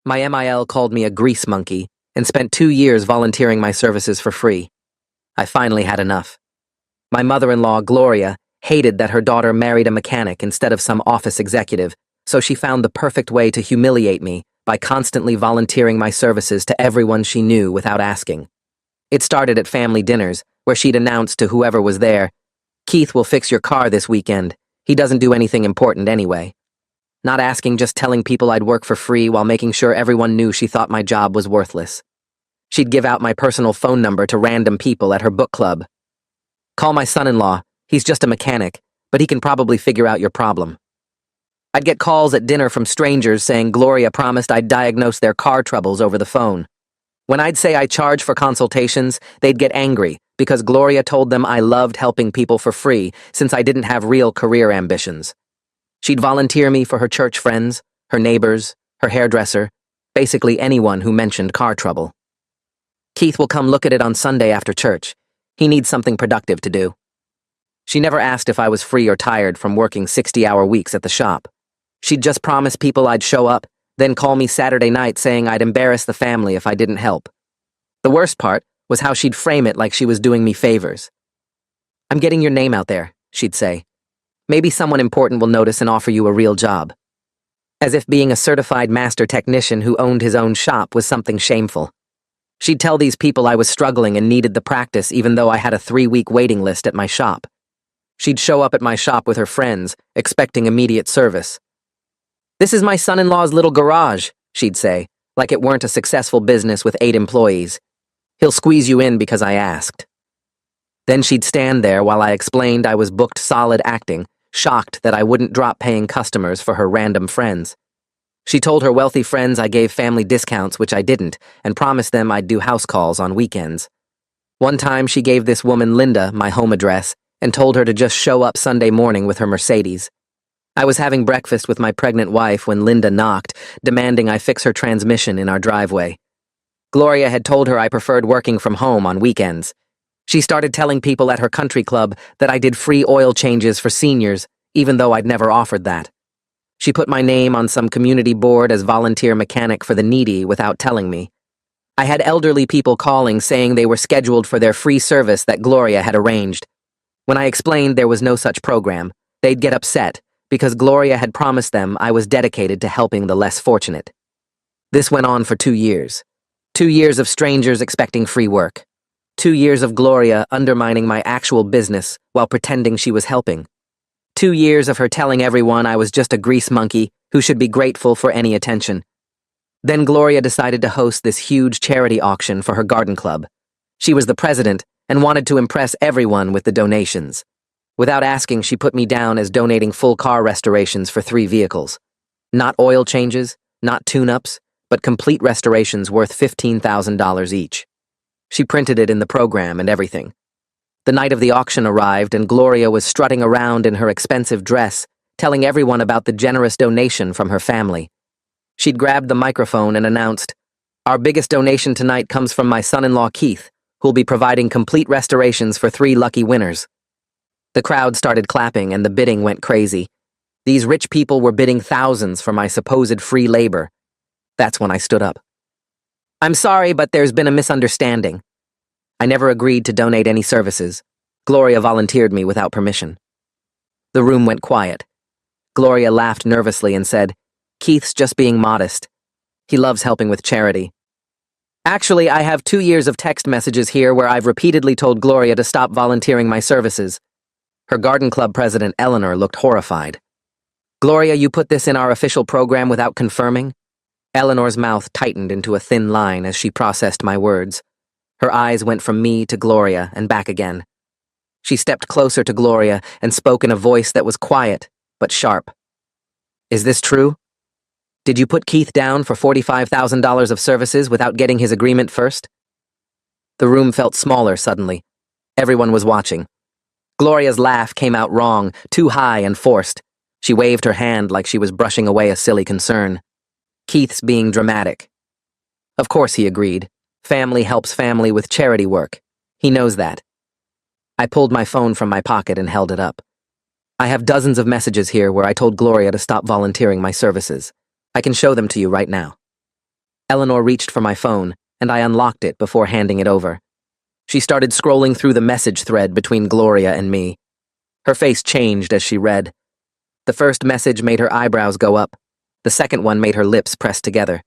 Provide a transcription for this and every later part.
My MIL called me a grease monkey and spent 2 years volunteering my services for free. I finally had enough. My mother-in-law, Gloria, hated that her daughter married a mechanic instead of some office executive, so she found the perfect way to humiliate me by constantly volunteering my services to everyone she knew without asking. It started at family dinners, where she'd announce to whoever was there, "Keith will fix your car this weekend. He doesn't do anything important anyway." Not asking, just telling people I'd work for free while making sure everyone knew she thought my job was worthless. She'd give out my personal phone number to random people at her book club. "Call my son-in-law. He's just a mechanic, but he can probably figure out your problem." I'd get calls at dinner from strangers saying Gloria promised I'd diagnose their car troubles over the phone. When I'd say I charge for consultations, they'd get angry because Gloria told them I loved helping people for free since I didn't have real career ambitions. She'd volunteer me for her church friends, her neighbors, her hairdresser, basically anyone who mentioned car trouble. "Keith will come look at it on Sunday after church. He needs something productive to do." She never asked if I was free or tired from working 60-hour weeks at the shop. She'd just promise people I'd show up, then call me Saturday night saying I'd embarrass the family if I didn't help. The worst part was how she'd frame it like she was doing me favors. "I'm getting your name out there," she'd say. "Maybe someone important will notice and offer you a real job." As if being a certified master technician who owned his own shop was something shameful. She'd tell these people I was struggling and needed the practice even though I had a 3-week waiting list at my shop. She'd show up at my shop with her friends, expecting immediate service. "This is my son-in-law's little garage," she'd say, like it weren't a successful business with 8 employees. "He'll squeeze you in because I asked." Then she'd stand there while I explained I was booked solid acting, shocked that I wouldn't drop paying customers for her random friends. She told her wealthy friends I gave family discounts, which I didn't, and promised them I'd do house calls on weekends. One time she gave this woman Linda my home address and told her to just show up Sunday morning with her Mercedes. I was having breakfast with my pregnant wife when Linda knocked, demanding I fix her transmission in our driveway. Gloria had told her I preferred working from home on weekends. She started telling people at her country club that I did free oil changes for seniors, even though I'd never offered that. She put my name on some community board as volunteer mechanic for the needy without telling me. I had elderly people calling saying they were scheduled for their free service that Gloria had arranged. When I explained there was no such program, they'd get upset because Gloria had promised them I was dedicated to helping the less fortunate. This went on for 2 years. 2 years of strangers expecting free work. 2 years of Gloria undermining my actual business while pretending she was helping. 2 years of her telling everyone I was just a grease monkey who should be grateful for any attention. Then Gloria decided to host this huge charity auction for her garden club. She was the president and wanted to impress everyone with the donations. Without asking, she put me down as donating full car restorations for 3 vehicles. Not oil changes, not tune-ups, but complete restorations worth $15,000 each. She printed it in the program and everything. The night of the auction arrived and Gloria was strutting around in her expensive dress, telling everyone about the generous donation from her family. She'd grabbed the microphone and announced, "Our biggest donation tonight comes from my son-in-law Keith, who'll be providing complete restorations for 3 lucky winners." The crowd started clapping and the bidding went crazy. These rich people were bidding thousands for my supposed free labor. That's when I stood up. "I'm sorry, but there's been a misunderstanding. I never agreed to donate any services. Gloria volunteered me without permission." The room went quiet. Gloria laughed nervously and said, "Keith's just being modest. He loves helping with charity." Actually, I have 2 years of text messages here where I've repeatedly told Gloria to stop volunteering my services. Her garden club president, Eleanor, looked horrified. "Gloria, you put this in our official program without confirming?" Eleanor's mouth tightened into a thin line as she processed my words. Her eyes went from me to Gloria and back again. She stepped closer to Gloria and spoke in a voice that was quiet, but sharp. "Is this true? Did you put Keith down for $45,000 of services without getting his agreement first?" The room felt smaller suddenly. Everyone was watching. Gloria's laugh came out wrong, too high and forced. She waved her hand like she was brushing away a silly concern. "Keith's being dramatic." Of course he agreed. Family helps family with charity work. He knows that. I pulled my phone from my pocket and held it up. I have dozens of messages here where I told Gloria to stop volunteering my services. I can show them to you right now. Eleanor reached for my phone, and I unlocked it before handing it over. She started scrolling through the message thread between Gloria and me. Her face changed as she read. The first message made her eyebrows go up. The second one made her lips press together.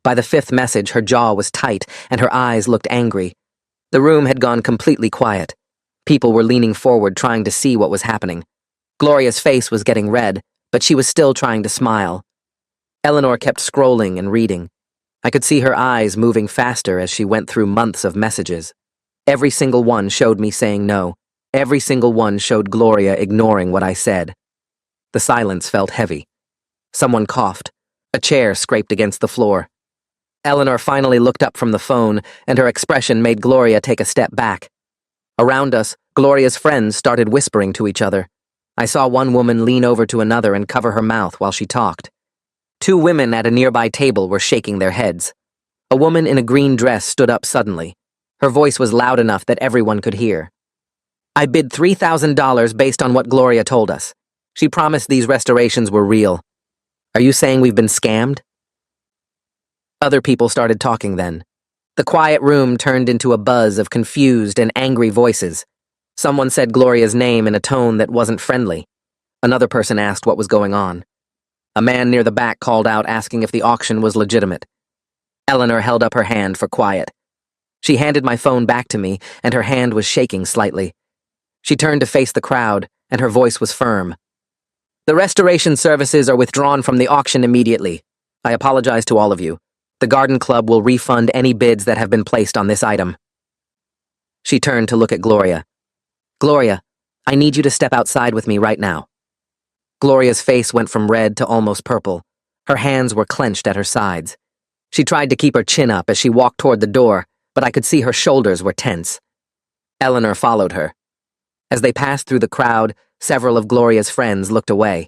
By the fifth message, her jaw was tight, and her eyes looked angry. The room had gone completely quiet. People were leaning forward trying to see what was happening. Gloria's face was getting red, but she was still trying to smile. Eleanor kept scrolling and reading. I could see her eyes moving faster as she went through months of messages. Every single one showed me saying no. Every single one showed Gloria ignoring what I said. The silence felt heavy. Someone coughed. A chair scraped against the floor. Eleanor finally looked up from the phone, and her expression made Gloria take a step back. Around us, Gloria's friends started whispering to each other. I saw one woman lean over to another and cover her mouth while she talked. Two women at a nearby table were shaking their heads. A woman in a green dress stood up suddenly. Her voice was loud enough that everyone could hear. I bid $3,000 based on what Gloria told us. She promised these restorations were real. Are you saying we've been scammed? Other people started talking then. The quiet room turned into a buzz of confused and angry voices. Someone said Gloria's name in a tone that wasn't friendly. Another person asked what was going on. A man near the back called out asking if the auction was legitimate. Eleanor held up her hand for quiet. She handed my phone back to me, and her hand was shaking slightly. She turned to face the crowd, and her voice was firm. The restoration services are withdrawn from the auction immediately. I apologize to all of you. The Garden Club will refund any bids that have been placed on this item. She turned to look at Gloria. Gloria, I need you to step outside with me right now. Gloria's face went from red to almost purple. Her hands were clenched at her sides. She tried to keep her chin up as she walked toward the door, but I could see her shoulders were tense. Eleanor followed her. As they passed through the crowd, several of Gloria's friends looked away.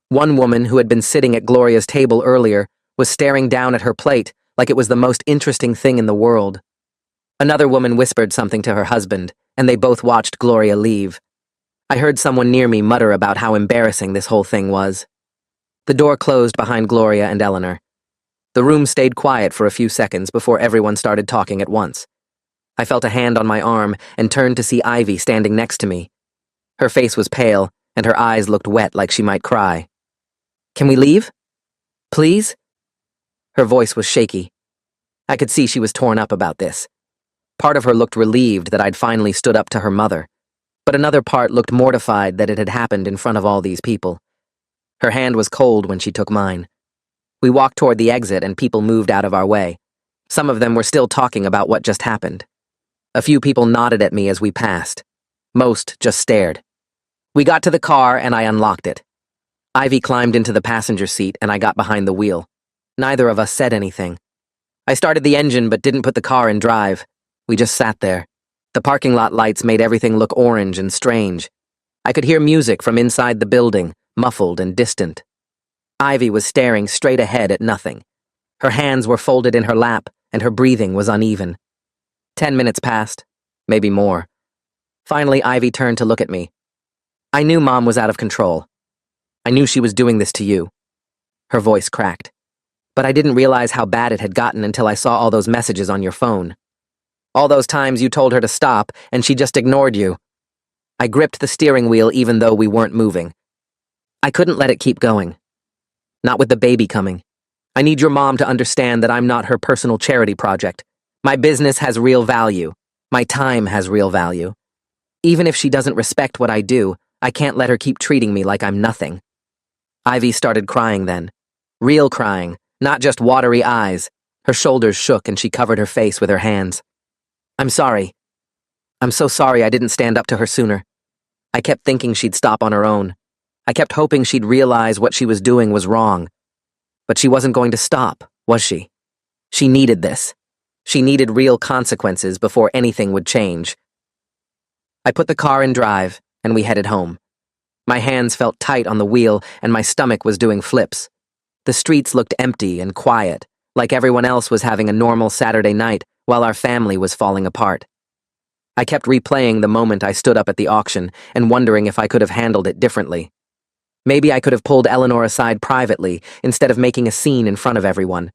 One woman who had been sitting at Gloria's table earlier was staring down at her plate like it was the most interesting thing in the world. Another woman whispered something to her husband, and they both watched Gloria leave. I heard someone near me mutter about how embarrassing this whole thing was. The door closed behind Gloria and Eleanor. The room stayed quiet for a few seconds before everyone started talking at once. I felt a hand on my arm and turned to see Ivy standing next to me. Her face was pale, and her eyes looked wet like she might cry. Can we leave? Please? Her voice was shaky. I could see she was torn up about this. Part of her looked relieved that I'd finally stood up to her mother, but another part looked mortified that it had happened in front of all these people. Her hand was cold when she took mine. We walked toward the exit and people moved out of our way. Some of them were still talking about what just happened. A few people nodded at me as we passed. Most just stared. We got to the car and I unlocked it. Ivy climbed into the passenger seat and I got behind the wheel. Neither of us said anything. I started the engine but didn't put the car in drive. We just sat there. The parking lot lights made everything look orange and strange. I could hear music from inside the building, muffled and distant. Ivy was staring straight ahead at nothing. Her hands were folded in her lap, and her breathing was uneven. 10 minutes passed, maybe more. Finally, Ivy turned to look at me. I knew Mom was out of control. I knew she was doing this to you. Her voice cracked. But I didn't realize how bad it had gotten until I saw all those messages on your phone. All those times you told her to stop, and she just ignored you. I gripped the steering wheel even though we weren't moving. I couldn't let it keep going. Not with the baby coming. I need your mom to understand that I'm not her personal charity project. My business has real value. My time has real value. Even if she doesn't respect what I do, I can't let her keep treating me like I'm nothing. Ivy started crying then. Real crying, not just watery eyes. Her shoulders shook and she covered her face with her hands. I'm sorry. I'm so sorry I didn't stand up to her sooner. I kept thinking she'd stop on her own. I kept hoping she'd realize what she was doing was wrong. But she wasn't going to stop, was she? She needed this. She needed real consequences before anything would change. I put the car in drive, and we headed home. My hands felt tight on the wheel, and my stomach was doing flips. The streets looked empty and quiet, like everyone else was having a normal Saturday night while our family was falling apart. I kept replaying the moment I stood up at the auction and wondering if I could have handled it differently. Maybe I could have pulled Eleanor aside privately instead of making a scene in front of everyone.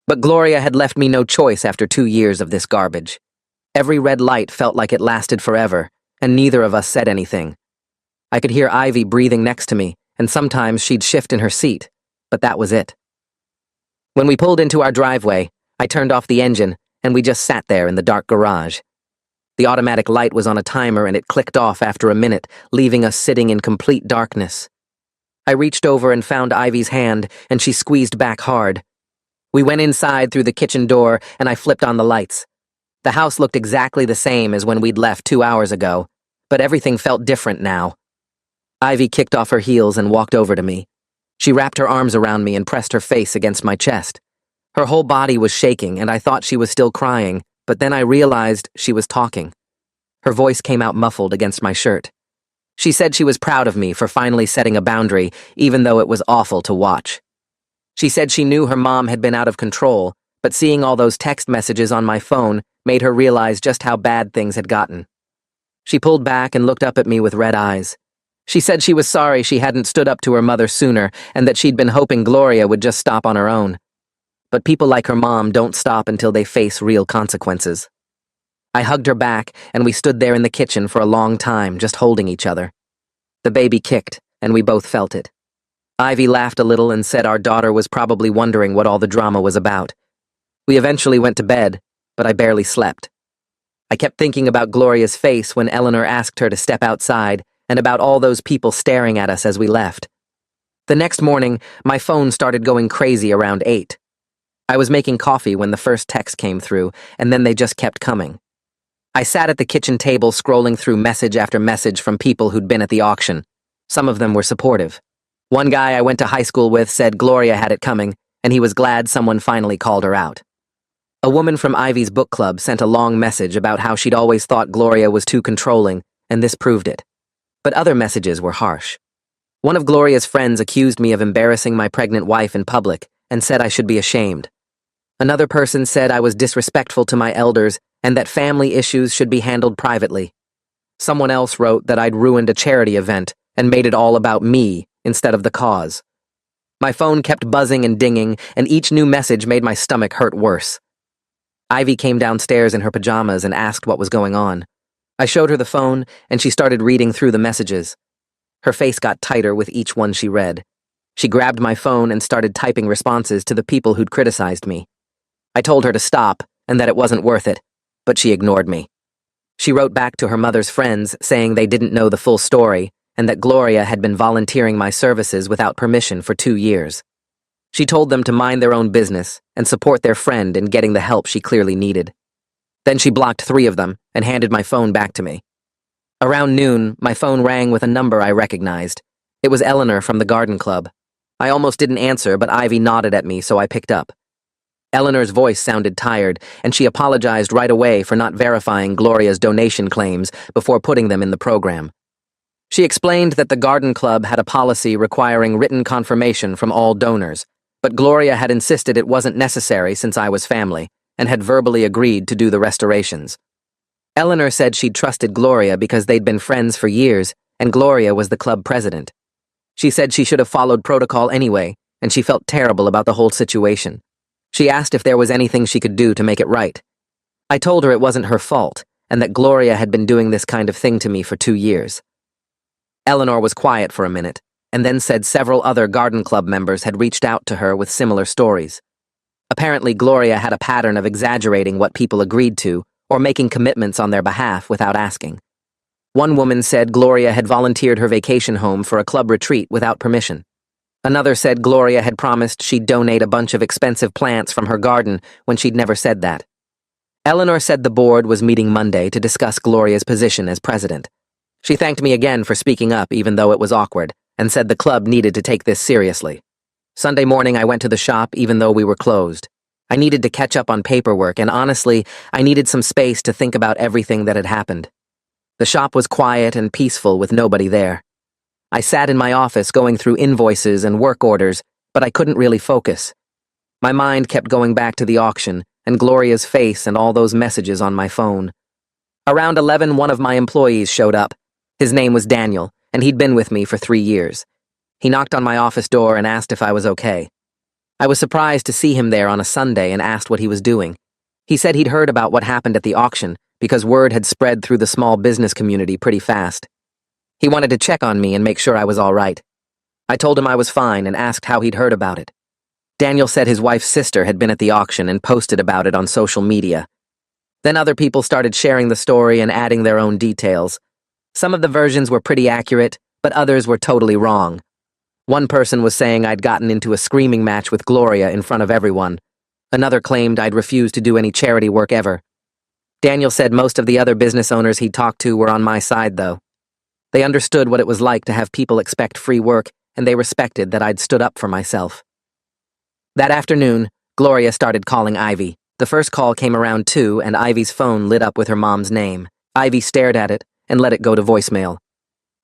But Gloria had left me no choice after 2 years of this garbage. Every red light felt like it lasted forever, and neither of us said anything. I could hear Ivy breathing next to me, and sometimes she'd shift in her seat, but that was it. When we pulled into our driveway, I turned off the engine, and we just sat there in the dark garage. The automatic light was on a timer and it clicked off after a minute, leaving us sitting in complete darkness. I reached over and found Ivy's hand, and she squeezed back hard. We went inside through the kitchen door, and I flipped on the lights. The house looked exactly the same as when we'd left 2 hours ago, but everything felt different now. Ivy kicked off her heels and walked over to me. She wrapped her arms around me and pressed her face against my chest. Her whole body was shaking, and I thought she was still crying, but then I realized she was talking. Her voice came out muffled against my shirt. She said she was proud of me for finally setting a boundary, even though it was awful to watch. She said she knew her mom had been out of control, but seeing all those text messages on my phone made her realize just how bad things had gotten. She pulled back and looked up at me with red eyes. She said she was sorry she hadn't stood up to her mother sooner and that she'd been hoping Gloria would just stop on her own. But people like her mom don't stop until they face real consequences. I hugged her back, and we stood there in the kitchen for a long time, just holding each other. The baby kicked, and we both felt it. Ivy laughed a little and said our daughter was probably wondering what all the drama was about. We eventually went to bed, but I barely slept. I kept thinking about Gloria's face when Eleanor asked her to step outside, and about all those people staring at us as we left. The next morning, my phone started going crazy around 8. I was making coffee when the first text came through, and then they just kept coming. I sat at the kitchen table scrolling through message after message from people who'd been at the auction. Some of them were supportive. One guy I went to high school with said Gloria had it coming, and he was glad someone finally called her out. A woman from Ivy's book club sent a long message about how she'd always thought Gloria was too controlling, and this proved it. But other messages were harsh. One of Gloria's friends accused me of embarrassing my pregnant wife in public and said I should be ashamed. Another person said I was disrespectful to my elders and that family issues should be handled privately. Someone else wrote that I'd ruined a charity event and made it all about me instead of the cause. My phone kept buzzing and dinging, and each new message made my stomach hurt worse. Ivy came downstairs in her pajamas and asked what was going on. I showed her the phone, and she started reading through the messages. Her face got tighter with each one she read. She grabbed my phone and started typing responses to the people who'd criticized me. I told her to stop and that it wasn't worth it, but she ignored me. She wrote back to her mother's friends saying they didn't know the full story and that Gloria had been volunteering my services without permission for 2 years. She told them to mind their own business and support their friend in getting the help she clearly needed. Then she blocked 3 of them and handed my phone back to me. Around noon, my phone rang with a number I recognized. It was Eleanor from the garden club. I almost didn't answer, but Ivy nodded at me, so I picked up. Eleanor's voice sounded tired, and she apologized right away for not verifying Gloria's donation claims before putting them in the program. She explained that the garden club had a policy requiring written confirmation from all donors, but Gloria had insisted it wasn't necessary since I was family, and had verbally agreed to do the restorations. Eleanor said she'd trusted Gloria because they'd been friends for years, and Gloria was the club president. She said she should have followed protocol anyway, and she felt terrible about the whole situation. She asked if there was anything she could do to make it right. I told her it wasn't her fault, and that Gloria had been doing this kind of thing to me for 2 years. Eleanor was quiet for a minute, and then said several other garden club members had reached out to her with similar stories. Apparently, Gloria had a pattern of exaggerating what people agreed to, or making commitments on their behalf without asking. One woman said Gloria had volunteered her vacation home for a club retreat without permission. Another said Gloria had promised she'd donate a bunch of expensive plants from her garden when she'd never said that. Eleanor said the board was meeting Monday to discuss Gloria's position as president. She thanked me again for speaking up even though it was awkward, and said the club needed to take this seriously. Sunday morning I went to the shop even though we were closed. I needed to catch up on paperwork, and honestly, I needed some space to think about everything that had happened. The shop was quiet and peaceful with nobody there. I sat in my office going through invoices and work orders, but I couldn't really focus. My mind kept going back to the auction and Gloria's face and all those messages on my phone. Around 11, one of my employees showed up. His name was Daniel, and he'd been with me for 3 years. He knocked on my office door and asked if I was okay. I was surprised to see him there on a Sunday and asked what he was doing. He said he'd heard about what happened at the auction because word had spread through the small business community pretty fast. He wanted to check on me and make sure I was all right. I told him I was fine and asked how he'd heard about it. Daniel said his wife's sister had been at the auction and posted about it on social media. Then other people started sharing the story and adding their own details. Some of the versions were pretty accurate, but others were totally wrong. One person was saying I'd gotten into a screaming match with Gloria in front of everyone. Another claimed I'd refused to do any charity work ever. Daniel said most of the other business owners he'd talked to were on my side, though. They understood what it was like to have people expect free work, and they respected that I'd stood up for myself. That afternoon, Gloria started calling Ivy. The first call came around 2, and Ivy's phone lit up with her mom's name. Ivy stared at it and let it go to voicemail.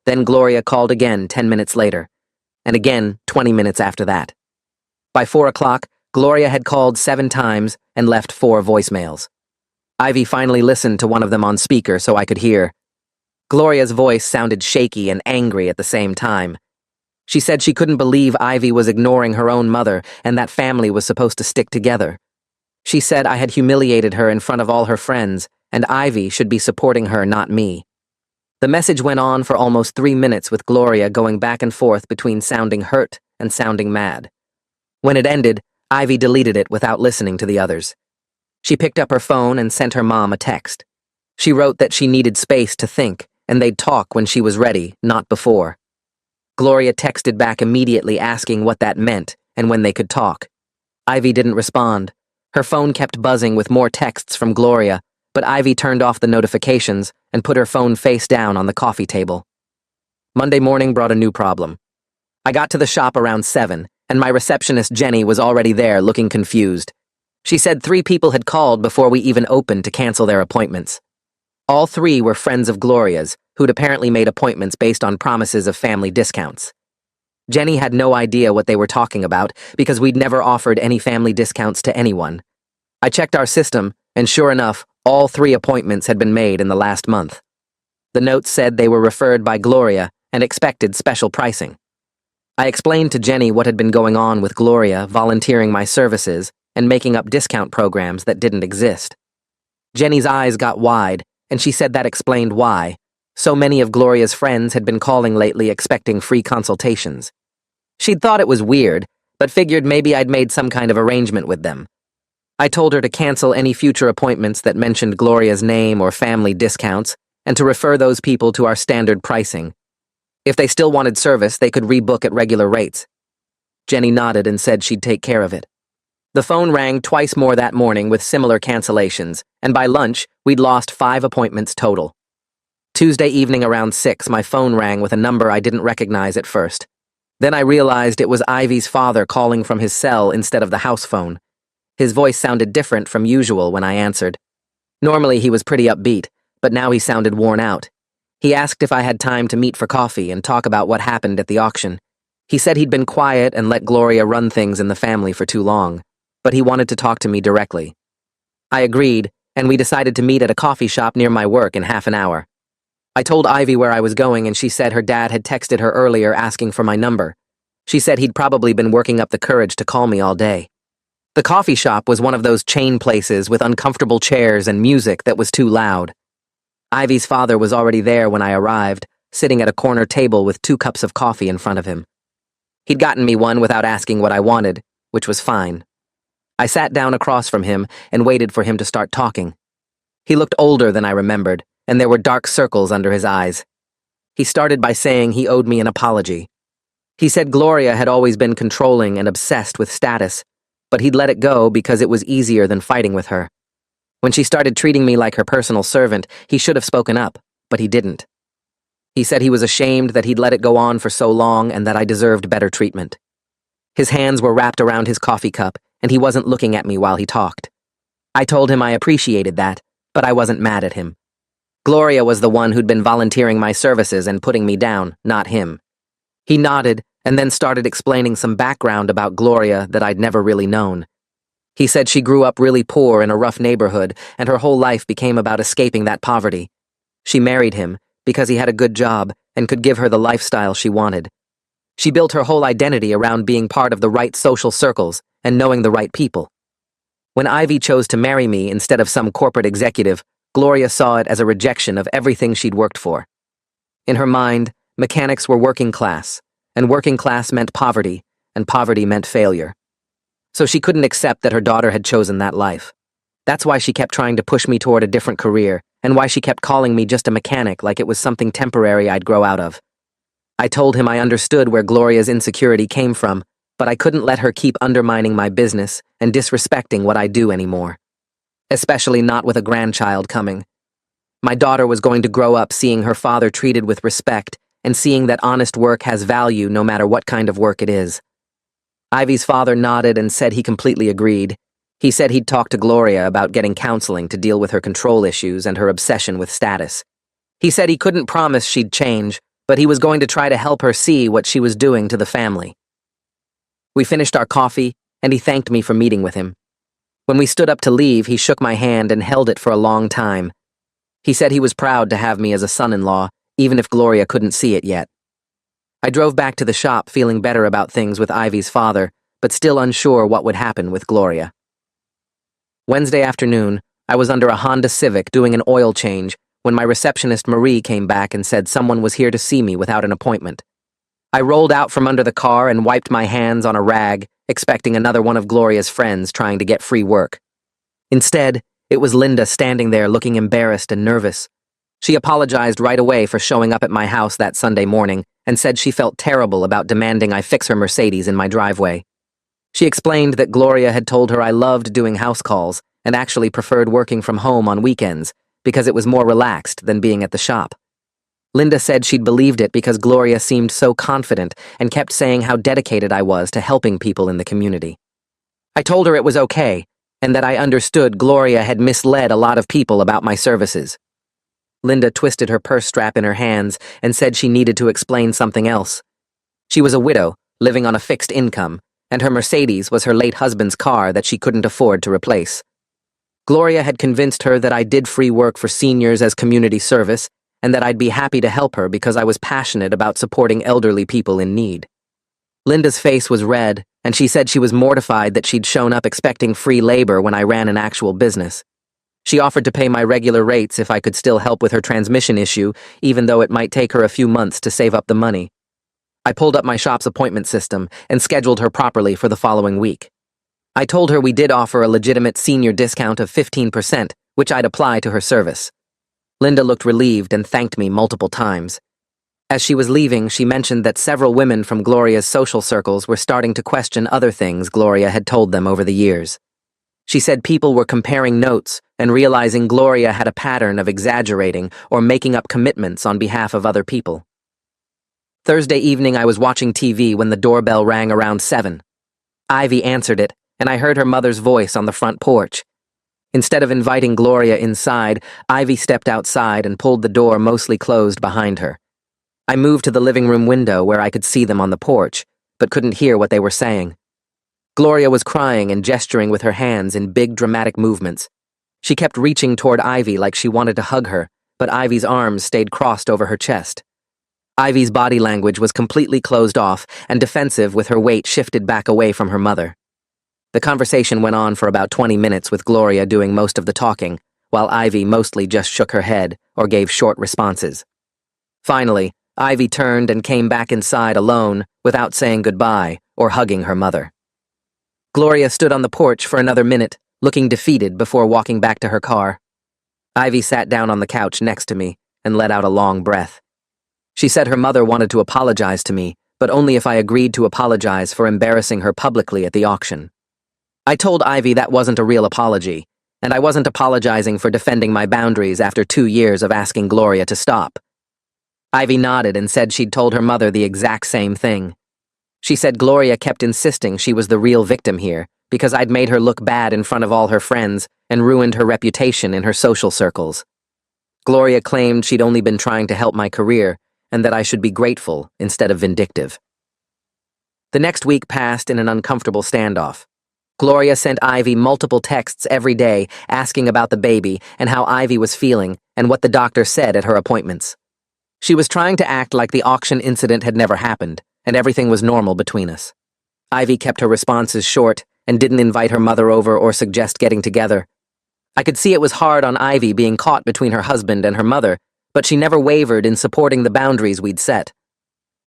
Then Gloria called again 10 minutes later, and again 20 minutes after that. By 4 o'clock, Gloria had called 7 times and left 4 voicemails. Ivy finally listened to one of them on speaker so I could hear. Gloria's voice sounded shaky and angry at the same time. She said she couldn't believe Ivy was ignoring her own mother and that family was supposed to stick together. She said I had humiliated her in front of all her friends, and Ivy should be supporting her, not me. The message went on for almost 3 minutes with Gloria going back and forth between sounding hurt and sounding mad. When it ended, Ivy deleted it without listening to the others. She picked up her phone and sent her mom a text. She wrote that she needed space to think, and they'd talk when she was ready, not before. Gloria texted back immediately asking what that meant and when they could talk. Ivy didn't respond. Her phone kept buzzing with more texts from Gloria, but Ivy turned off the notifications and put her phone face down on the coffee table. Monday morning brought a new problem. I got to the shop around 7, and my receptionist Jenny was already there looking confused. She said 3 people had called before we even opened to cancel their appointments. All 3 were friends of Gloria's, who'd apparently made appointments based on promises of family discounts. Jenny had no idea what they were talking about because we'd never offered any family discounts to anyone. I checked our system, and sure enough, all 3 appointments had been made in the last month. The notes said they were referred by Gloria and expected special pricing. I explained to Jenny what had been going on with Gloria volunteering my services and making up discount programs that didn't exist. Jenny's eyes got wide, and she said that explained why. So many of Gloria's friends had been calling lately expecting free consultations. She'd thought it was weird, but figured maybe I'd made some kind of arrangement with them. I told her to cancel any future appointments that mentioned Gloria's name or family discounts, and to refer those people to our standard pricing. If they still wanted service, they could rebook at regular rates. Jenny nodded and said she'd take care of it. The phone rang twice more that morning with similar cancellations, and by lunch, we'd lost 5 appointments total. Tuesday evening around 6, my phone rang with a number I didn't recognize at first. Then I realized it was Ivy's father calling from his cell instead of the house phone. His voice sounded different from usual when I answered. Normally he was pretty upbeat, but now he sounded worn out. He asked if I had time to meet for coffee and talk about what happened at the auction. He said he'd been quiet and let Gloria run things in the family for too long, but he wanted to talk to me directly. I agreed, and we decided to meet at a coffee shop near my work in half an hour. I told Ivy where I was going, and she said her dad had texted her earlier asking for my number. She said he'd probably been working up the courage to call me all day. The coffee shop was one of those chain places with uncomfortable chairs and music that was too loud. Ivy's father was already there when I arrived, sitting at a corner table with 2 cups of coffee in front of him. He'd gotten me one without asking what I wanted, which was fine. I sat down across from him and waited for him to start talking. He looked older than I remembered, and there were dark circles under his eyes. He started by saying he owed me an apology. He said Gloria had always been controlling and obsessed with status, but he'd let it go because it was easier than fighting with her. When she started treating me like her personal servant, he should have spoken up, but he didn't. He said he was ashamed that he'd let it go on for so long and that I deserved better treatment. His hands were wrapped around his coffee cup, and he wasn't looking at me while he talked. I told him I appreciated that, but I wasn't mad at him. Gloria was the one who'd been volunteering my services and putting me down, not him. He nodded and then started explaining some background about Gloria that I'd never really known. He said she grew up really poor in a rough neighborhood, and her whole life became about escaping that poverty. She married him because he had a good job and could give her the lifestyle she wanted. She built her whole identity around being part of the right social circles and knowing the right people. When Ivy chose to marry me instead of some corporate executive, Gloria saw it as a rejection of everything she'd worked for. In her mind, mechanics were working class, and working class meant poverty, and poverty meant failure. So she couldn't accept that her daughter had chosen that life. That's why she kept trying to push me toward a different career, and why she kept calling me just a mechanic like it was something temporary I'd grow out of. I told him I understood where Gloria's insecurity came from, but I couldn't let her keep undermining my business and disrespecting what I do anymore. Especially not with a grandchild coming. My daughter was going to grow up seeing her father treated with respect and seeing that honest work has value no matter what kind of work it is. Ivy's father nodded and said he completely agreed. He said he'd talk to Gloria about getting counseling to deal with her control issues and her obsession with status. He said he couldn't promise she'd change, but he was going to try to help her see what she was doing to the family. We finished our coffee, and he thanked me for meeting with him. When we stood up to leave, he shook my hand and held it for a long time. He said he was proud to have me as a son-in-law, even if Gloria couldn't see it yet. I drove back to the shop feeling better about things with Ivy's father, but still unsure what would happen with Gloria. Wednesday afternoon, I was under a Honda Civic doing an oil change when my receptionist Marie came back and said someone was here to see me without an appointment. I rolled out from under the car and wiped my hands on a rag, expecting another one of Gloria's friends trying to get free work. Instead, it was Linda standing there looking embarrassed and nervous. She apologized right away for showing up at my house that Sunday morning and said she felt terrible about demanding I fix her Mercedes in my driveway. She explained that Gloria had told her I loved doing house calls and actually preferred working from home on weekends because it was more relaxed than being at the shop. Linda said she'd believed it because Gloria seemed so confident and kept saying how dedicated I was to helping people in the community. I told her it was okay, and that I understood Gloria had misled a lot of people about my services. Linda twisted her purse strap in her hands and said she needed to explain something else. She was a widow, living on a fixed income, and her Mercedes was her late husband's car that she couldn't afford to replace. Gloria had convinced her that I did free work for seniors as community service, and that I'd be happy to help her because I was passionate about supporting elderly people in need. Linda's face was red, and she said she was mortified that she'd shown up expecting free labor when I ran an actual business. She offered to pay my regular rates if I could still help with her transmission issue, even though it might take her a few months to save up the money. I pulled up my shop's appointment system and scheduled her properly for the following week. I told her we did offer a legitimate senior discount of 15%, which I'd apply to her service. Linda looked relieved and thanked me multiple times. As she was leaving, she mentioned that several women from Gloria's social circles were starting to question other things Gloria had told them over the years. She said people were comparing notes and realizing Gloria had a pattern of exaggerating or making up commitments on behalf of other people. Thursday evening, I was watching TV when the doorbell rang around 7. Ivy answered it, and I heard her mother's voice on the front porch. Instead of inviting Gloria inside, Ivy stepped outside and pulled the door mostly closed behind her. I moved to the living room window where I could see them on the porch, but couldn't hear what they were saying. Gloria was crying and gesturing with her hands in big dramatic movements. She kept reaching toward Ivy like she wanted to hug her, but Ivy's arms stayed crossed over her chest. Ivy's body language was completely closed off and defensive with her weight shifted back away from her mother. The conversation went on for about 20 minutes with Gloria doing most of the talking, while Ivy mostly just shook her head or gave short responses. Finally, Ivy turned and came back inside alone without saying goodbye or hugging her mother. Gloria stood on the porch for another minute, looking defeated before walking back to her car. Ivy sat down on the couch next to me and let out a long breath. She said her mother wanted to apologize to me, but only if I agreed to apologize for embarrassing her publicly at the auction. I told Ivy that wasn't a real apology, and I wasn't apologizing for defending my boundaries after 2 years of asking Gloria to stop. Ivy nodded and said she'd told her mother the exact same thing. She said Gloria kept insisting she was the real victim here because I'd made her look bad in front of all her friends and ruined her reputation in her social circles. Gloria claimed she'd only been trying to help my career and that I should be grateful instead of vindictive. The next week passed in an uncomfortable standoff. Gloria sent Ivy multiple texts every day asking about the baby and how Ivy was feeling and what the doctor said at her appointments. She was trying to act like the auction incident had never happened and everything was normal between us. Ivy kept her responses short and didn't invite her mother over or suggest getting together. I could see it was hard on Ivy being caught between her husband and her mother, but she never wavered in supporting the boundaries we'd set.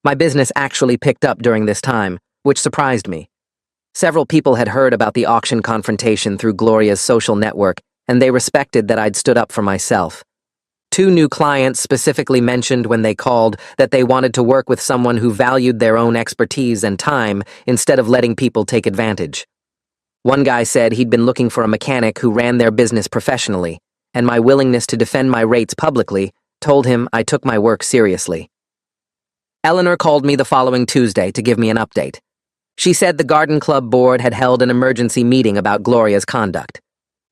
My business actually picked up during this time, which surprised me. Several people had heard about the auction confrontation through Gloria's social network, and they respected that I'd stood up for myself. 2 new clients specifically mentioned when they called that they wanted to work with someone who valued their own expertise and time instead of letting people take advantage. One guy said he'd been looking for a mechanic who ran their business professionally, and my willingness to defend my rates publicly told him I took my work seriously. Eleanor called me the following Tuesday to give me an update. She said the garden club board had held an emergency meeting about Gloria's conduct.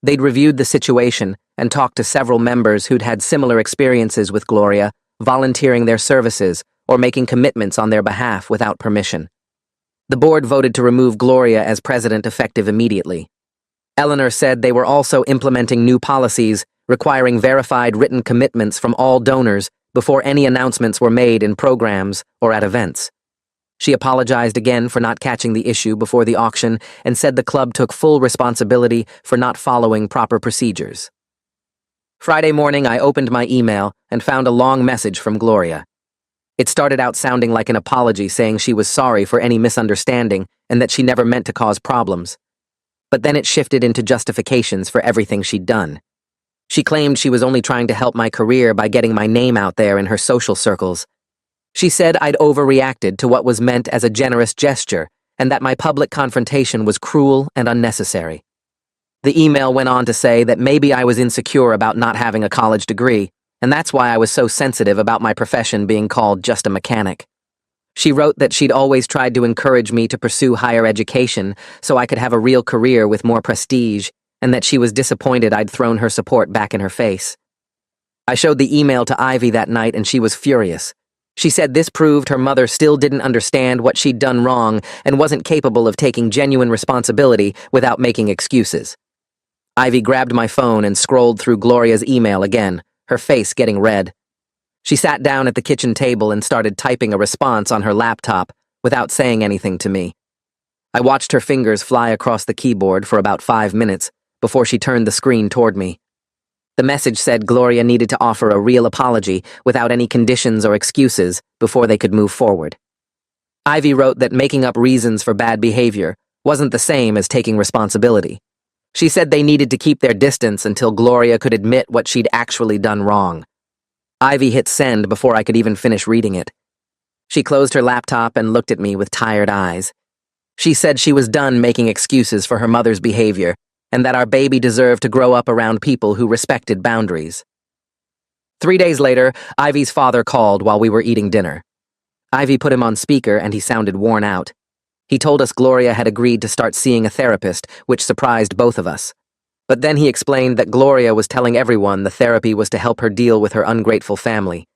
They'd reviewed the situation and talked to several members who'd had similar experiences with Gloria, volunteering their services or making commitments on their behalf without permission. The board voted to remove Gloria as president effective immediately. Eleanor said they were also implementing new policies requiring verified written commitments from all donors before any announcements were made in programs or at events. She apologized again for not catching the issue before the auction and said the club took full responsibility for not following proper procedures. Friday morning, I opened my email and found a long message from Gloria. It started out sounding like an apology saying she was sorry for any misunderstanding and that she never meant to cause problems. But then it shifted into justifications for everything she'd done. She claimed she was only trying to help my career by getting my name out there in her social circles. She said I'd overreacted to what was meant as a generous gesture and that my public confrontation was cruel and unnecessary. The email went on to say that maybe I was insecure about not having a college degree, and that's why I was so sensitive about my profession being called just a mechanic. She wrote that she'd always tried to encourage me to pursue higher education so I could have a real career with more prestige, and that she was disappointed I'd thrown her support back in her face. I showed the email to Ivy that night and she was furious. She said this proved her mother still didn't understand what she'd done wrong and wasn't capable of taking genuine responsibility without making excuses. Ivy grabbed my phone and scrolled through Gloria's email again, her face getting red. She sat down at the kitchen table and started typing a response on her laptop without saying anything to me. I watched her fingers fly across the keyboard for about 5 minutes before she turned the screen toward me. The message said Gloria needed to offer a real apology without any conditions or excuses before they could move forward. Ivy wrote that making up reasons for bad behavior wasn't the same as taking responsibility. She said they needed to keep their distance until Gloria could admit what she'd actually done wrong. Ivy hit send before I could even finish reading it. She closed her laptop and looked at me with tired eyes. She said she was done making excuses for her mother's behavior and that our baby deserved to grow up around people who respected boundaries. 3 days later, Ivy's father called while we were eating dinner. Ivy put him on speaker and he sounded worn out. He told us Gloria had agreed to start seeing a therapist, which surprised both of us. But then he explained that Gloria was telling everyone the therapy was to help her deal with her ungrateful family.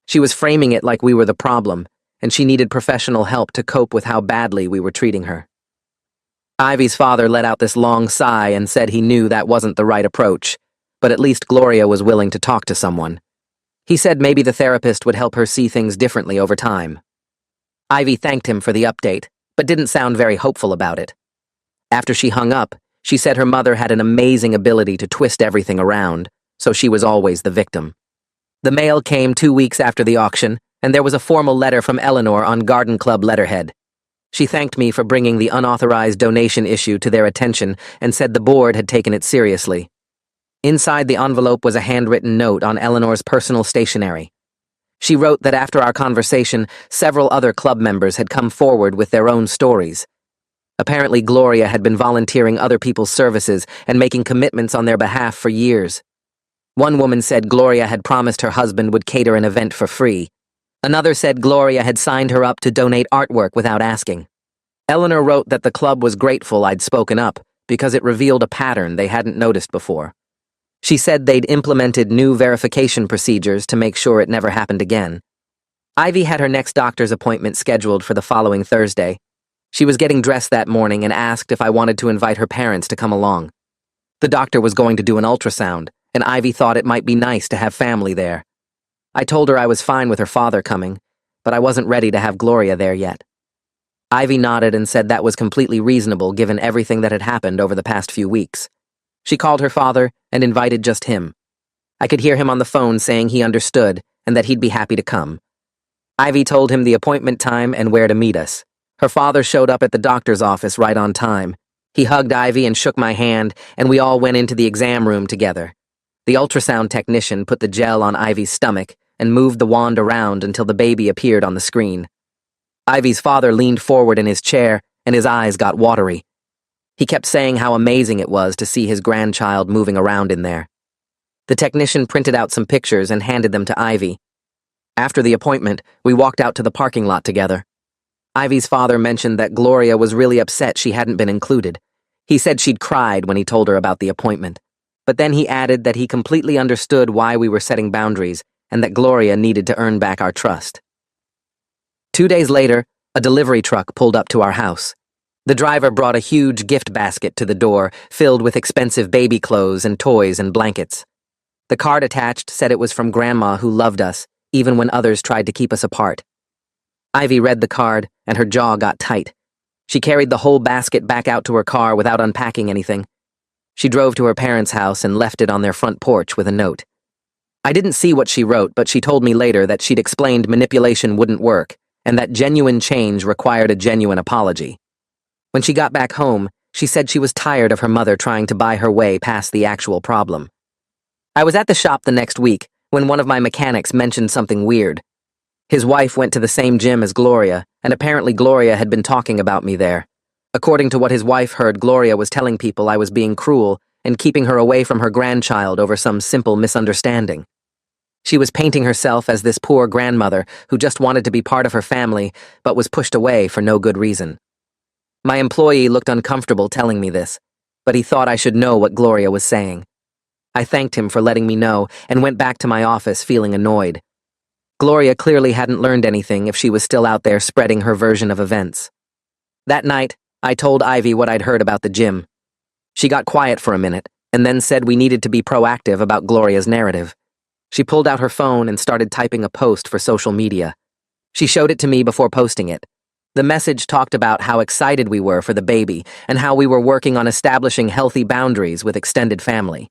She was framing it like we were the problem, and she needed professional help to cope with how badly we were treating her. Ivy's father let out this long sigh and said he knew that wasn't the right approach, but at least Gloria was willing to talk to someone. He said maybe the therapist would help her see things differently over time. Ivy thanked him for the update, but didn't sound very hopeful about it. After she hung up, she said her mother had an amazing ability to twist everything around, so she was always the victim. The mail came 2 weeks after the auction, and there was a formal letter from Eleanor on Garden Club letterhead. She thanked me for bringing the unauthorized donation issue to their attention and said the board had taken it seriously. Inside the envelope was a handwritten note on Eleanor's personal stationery. She wrote that after our conversation, several other club members had come forward with their own stories. Apparently, Gloria had been volunteering other people's services and making commitments on their behalf for years. One woman said Gloria had promised her husband would cater an event for free. Another said Gloria had signed her up to donate artwork without asking. Eleanor wrote that the club was grateful I'd spoken up because it revealed a pattern they hadn't noticed before. She said they'd implemented new verification procedures to make sure it never happened again. Ivy had her next doctor's appointment scheduled for the following Thursday. She was getting dressed that morning and asked if I wanted to invite her parents to come along. The doctor was going to do an ultrasound, and Ivy thought it might be nice to have family there. I told her I was fine with her father coming, but I wasn't ready to have Gloria there yet. Ivy nodded and said that was completely reasonable given everything that had happened over the past few weeks. She called her father and invited just him. I could hear him on the phone saying he understood and that he'd be happy to come. Ivy told him the appointment time and where to meet us. Her father showed up at the doctor's office right on time. He hugged Ivy and shook my hand, and we all went into the exam room together. The ultrasound technician put the gel on Ivy's stomach and moved the wand around until the baby appeared on the screen. Ivy's father leaned forward in his chair, and his eyes got watery. He kept saying how amazing it was to see his grandchild moving around in there. The technician printed out some pictures and handed them to Ivy. After the appointment, we walked out to the parking lot together. Ivy's father mentioned that Gloria was really upset she hadn't been included. He said she'd cried when he told her about the appointment. But then he added that he completely understood why we were setting boundaries and that Gloria needed to earn back our trust. 2 days later, a delivery truck pulled up to our house. The driver brought a huge gift basket to the door, filled with expensive baby clothes and toys and blankets. The card attached said it was from Grandma who loved us, even when others tried to keep us apart. Ivy read the card, and her jaw got tight. She carried the whole basket back out to her car without unpacking anything. She drove to her parents' house and left it on their front porch with a note. I didn't see what she wrote, but she told me later that she'd explained manipulation wouldn't work, and that genuine change required a genuine apology. When she got back home, she said she was tired of her mother trying to buy her way past the actual problem. I was at the shop the next week when one of my mechanics mentioned something weird. His wife went to the same gym as Gloria, and apparently Gloria had been talking about me there. According to what his wife heard, Gloria was telling people I was being cruel and keeping her away from her grandchild over some simple misunderstanding. She was painting herself as this poor grandmother who just wanted to be part of her family but was pushed away for no good reason. My employee looked uncomfortable telling me this, but he thought I should know what Gloria was saying. I thanked him for letting me know and went back to my office feeling annoyed. Gloria clearly hadn't learned anything if she was still out there spreading her version of events. That night, I told Ivy what I'd heard about the gym. She got quiet for a minute and then said we needed to be proactive about Gloria's narrative. She pulled out her phone and started typing a post for social media. She showed it to me before posting it. The message talked about how excited we were for the baby and how we were working on establishing healthy boundaries with extended family.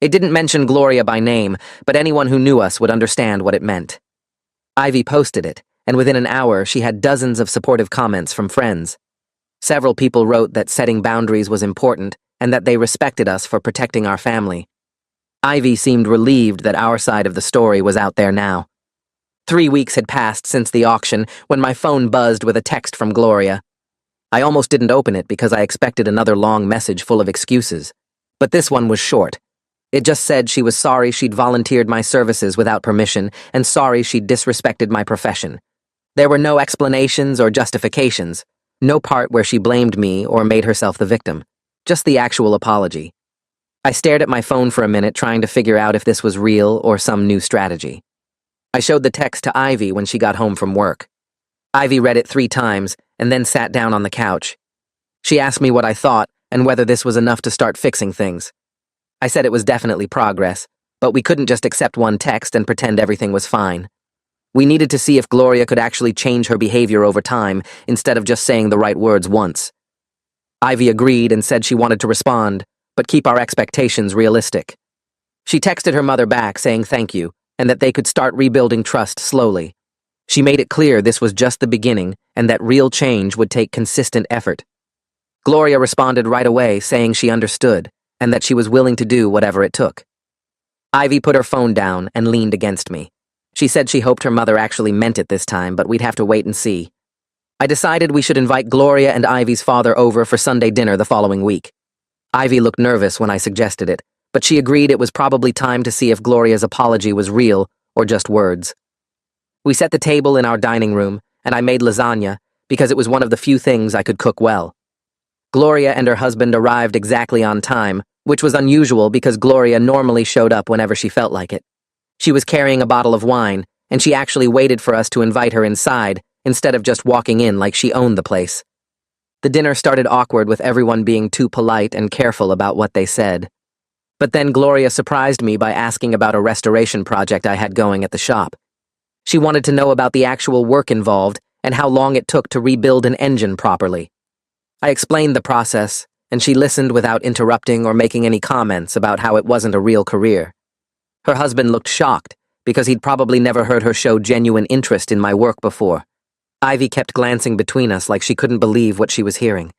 It didn't mention Gloria by name, but anyone who knew us would understand what it meant. Ivy posted it, and within an hour she had dozens of supportive comments from friends. Several people wrote that setting boundaries was important and that they respected us for protecting our family. Ivy seemed relieved that our side of the story was out there now. 3 weeks had passed since the auction when my phone buzzed with a text from Gloria. I almost didn't open it because I expected another long message full of excuses. But this one was short. It just said she was sorry she'd volunteered my services without permission and sorry she'd disrespected my profession. There were no explanations or justifications, no part where she blamed me or made herself the victim, just the actual apology. I stared at my phone for a minute trying to figure out if this was real or some new strategy. I showed the text to Ivy when she got home from work. Ivy read it 3 times and then sat down on the couch. She asked me what I thought and whether this was enough to start fixing things. I said it was definitely progress, but we couldn't just accept one text and pretend everything was fine. We needed to see if Gloria could actually change her behavior over time instead of just saying the right words once. Ivy agreed and said she wanted to respond, but keep our expectations realistic. She texted her mother back saying thank you and that they could start rebuilding trust slowly. She made it clear this was just the beginning and that real change would take consistent effort. Gloria responded right away saying she understood and that she was willing to do whatever it took. Ivy put her phone down and leaned against me. She said she hoped her mother actually meant it this time, but we'd have to wait and see. I decided we should invite Gloria and Ivy's father over for Sunday dinner the following week. Ivy looked nervous when I suggested it, but she agreed it was probably time to see if Gloria's apology was real or just words. We set the table in our dining room, and I made lasagna because it was one of the few things I could cook well. Gloria and her husband arrived exactly on time, which was unusual because Gloria normally showed up whenever she felt like it. She was carrying a bottle of wine, and she actually waited for us to invite her inside instead of just walking in like she owned the place. The dinner started awkward with everyone being too polite and careful about what they said. But then Gloria surprised me by asking about a restoration project I had going at the shop. She wanted to know about the actual work involved and how long it took to rebuild an engine properly. I explained the process, and she listened without interrupting or making any comments about how it wasn't a real career. Her husband looked shocked, because he'd probably never heard her show genuine interest in my work before. Ivy kept glancing between us like she couldn't believe what she was hearing.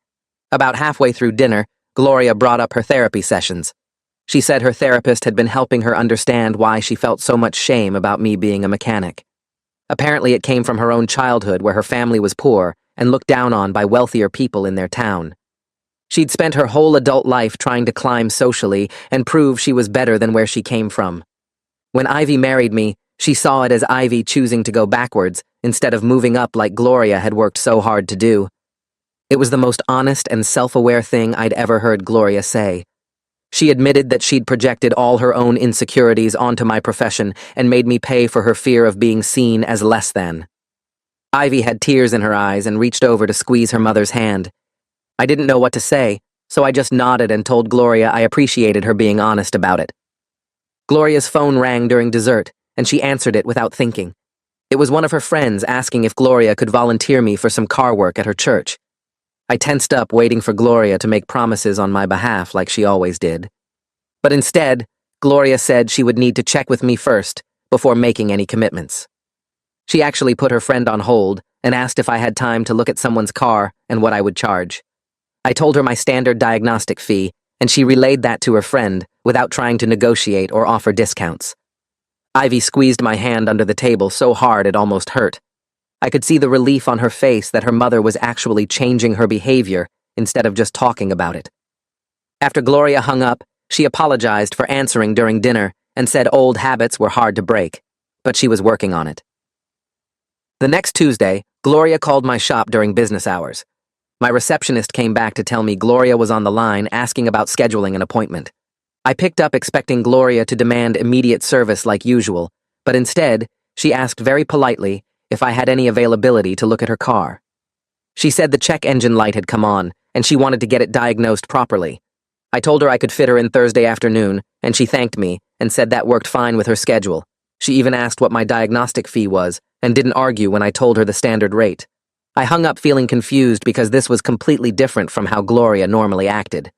About halfway through dinner, Gloria brought up her therapy sessions. She said her therapist had been helping her understand why she felt so much shame about me being a mechanic. Apparently it came from her own childhood where her family was poor and looked down on by wealthier people in their town. She'd spent her whole adult life trying to climb socially and prove she was better than where she came from. When Ivy married me, she saw it as Ivy choosing to go backwards instead of moving up like Gloria had worked so hard to do. It was the most honest and self-aware thing I'd ever heard Gloria say. She admitted that she'd projected all her own insecurities onto my profession and made me pay for her fear of being seen as less than. Ivy had tears in her eyes and reached over to squeeze her mother's hand. I didn't know what to say, so I just nodded and told Gloria I appreciated her being honest about it. Gloria's phone rang during dessert, and she answered it without thinking. It was one of her friends asking if Gloria could volunteer me for some car work at her church. I tensed up waiting for Gloria to make promises on my behalf like she always did. But instead, Gloria said she would need to check with me first before making any commitments. She actually put her friend on hold and asked if I had time to look at someone's car and what I would charge. I told her my standard diagnostic fee, and she relayed that to her friend without trying to negotiate or offer discounts. Ivy squeezed my hand under the table so hard it almost hurt. I could see the relief on her face that her mother was actually changing her behavior instead of just talking about it. After Gloria hung up, she apologized for answering during dinner and said old habits were hard to break, but she was working on it. The next Tuesday, Gloria called my shop during business hours. My receptionist came back to tell me Gloria was on the line asking about scheduling an appointment. I picked up expecting Gloria to demand immediate service like usual, but instead, she asked very politely if I had any availability to look at her car. She said the check engine light had come on, and she wanted to get it diagnosed properly. I told her I could fit her in Thursday afternoon, and she thanked me and said that worked fine with her schedule. She even asked what my diagnostic fee was and didn't argue when I told her the standard rate. I hung up feeling confused because this was completely different from how Gloria normally acted.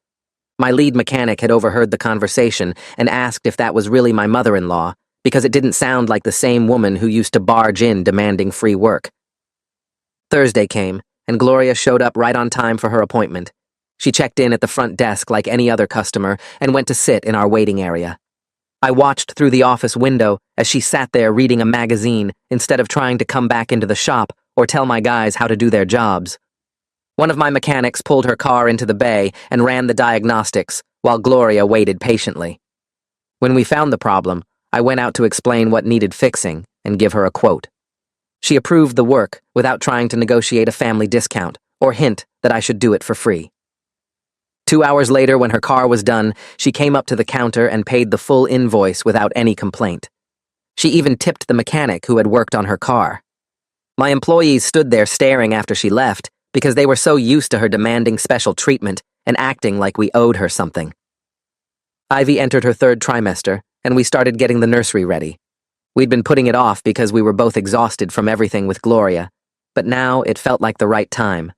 My lead mechanic had overheard the conversation and asked if that was really my mother-in-law, because it didn't sound like the same woman who used to barge in demanding free work. Thursday came, and Gloria showed up right on time for her appointment. She checked in at the front desk like any other customer and went to sit in our waiting area. I watched through the office window as she sat there reading a magazine instead of trying to come back into the shop or tell my guys how to do their jobs. One of my mechanics pulled her car into the bay and ran the diagnostics, while Gloria waited patiently. When we found the problem, I went out to explain what needed fixing and give her a quote. She approved the work without trying to negotiate a family discount or hint that I should do it for free. 2 hours later, when her car was done, she came up to the counter and paid the full invoice without any complaint. She even tipped the mechanic who had worked on her car. My employees stood there staring after she left because they were so used to her demanding special treatment and acting like we owed her something. Ivy entered her 3rd trimester, and we started getting the nursery ready. We'd been putting it off because we were both exhausted from everything with Gloria, but now it felt like the right time.